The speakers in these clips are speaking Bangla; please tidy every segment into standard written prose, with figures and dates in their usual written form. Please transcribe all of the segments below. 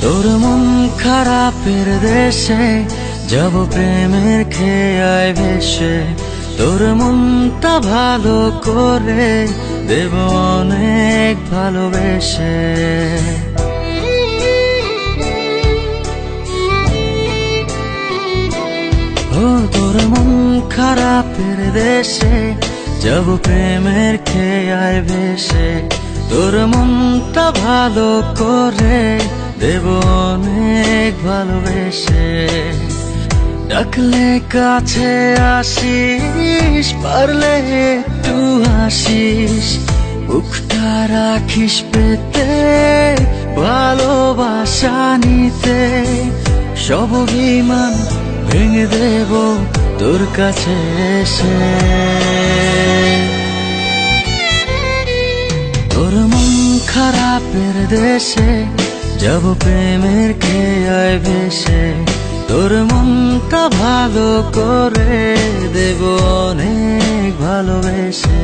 তোর মন খারাপের দেশে যাব প্রেমের খেয়ায় ভেসে, তোর মনটা ভালো করে দেব অনেক ভালোবেসে। ও তোর মন খারাপের দেশে যাব প্রেমের খেয়ায় ভেসে, তোর মনটা ভালো করে দেব অনেক ভালোবেসে। ডাকলে কাছে আসিস, পারলে একটু হাসিস, বুকটা রাখিস পেতে ভালোবাসা নিতে। সব অভিমান ভেঙে দেব তোর কাছে এসে। তোর মন খারাপের দেশে যাব প্রেমের খেয়ায় ভেসে, তোর মনটা ভালো করে দেব অনেক ভালোবেসে।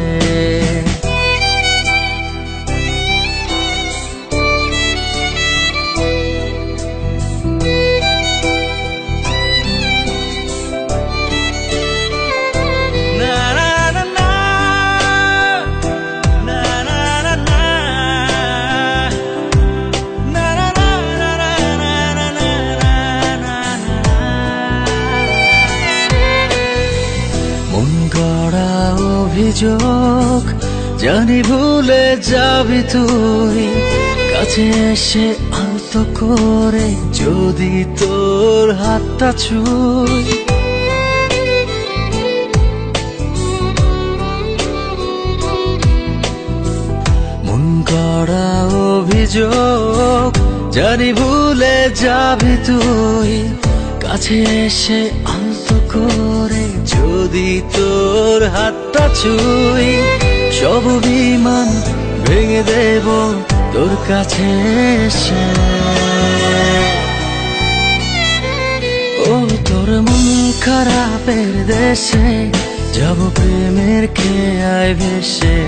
অভিযোগ জানি ভুলে যাবি তুই, কাছে এসে আলতো করে যদি তোর হাতটা ছুঁই। মন গড়া অভিযোগ জানি ভুলে যাবি তুই, কাছে এসে আলতো করে যদি তোর হাতটা ছুঁই। সব অভিমান ভেঙে দেব তোর কাছে এসে। ও তোর মন খারাপের দেশে যাব প্রেমের খেয়ায় ভেসে,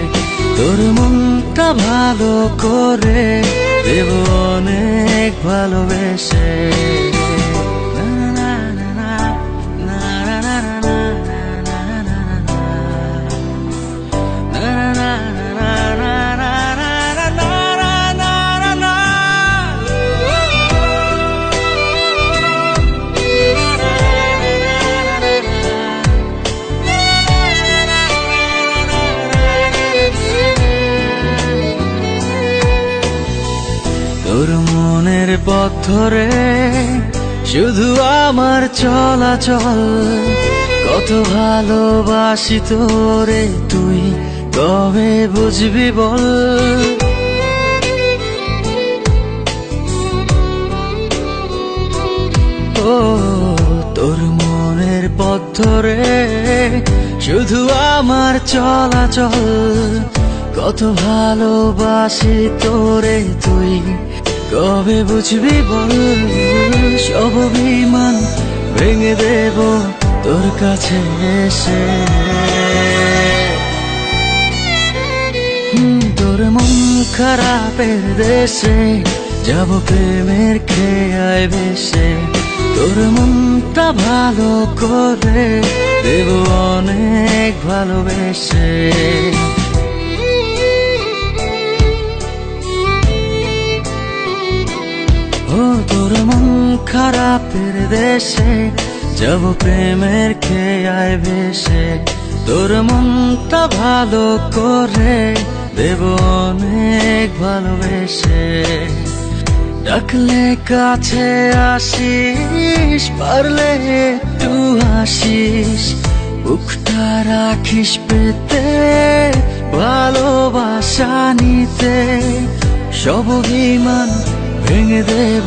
তোর মনটা ভালো করে দেব অনেক ভালোবেসে। তোর মনের পথ ধরে শুধু আমার চলাচল, কত ভালোবাসি তোরে তুই কবে বুঝবি বল। ও তোর মনের পথ ধরে শুধু আমার চলাচল, কত ভালোবাসি তোরে তুই কবে বুঝবি বল। সব অভিমান ভেঙে দেব তোর কাছে এসে। তোর মন খারাপের দেশে যাব প্রেমের খেয়ায় ভেসে, তোর মনটা ভালো করে দেব অনেক ভালোবেসে। ও তোর মন খারাপের দেশে যাব প্রেমের খেয়ায় ভেসে, তোর মনটা ভালো করে দেব অনেক ভালোবেসে। ডাকলে কাছে আসিস, পারলে একটু হাসিস, বুকটা রাখিস পেতে ভালোবাসা নিতে। সব অভিমান ভেঙে দেব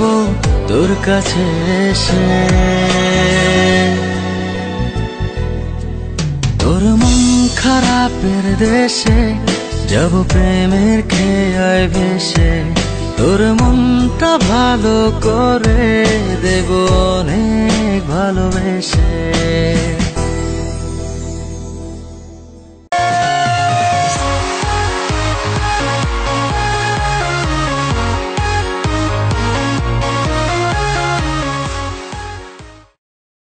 তোর কাছে এসে। তোর মন খারাপের দেশে যাব প্রেমের খেয়ায় ভেসে, তোর মনটা ভালো করে দেব অনেক ভালোবেসে।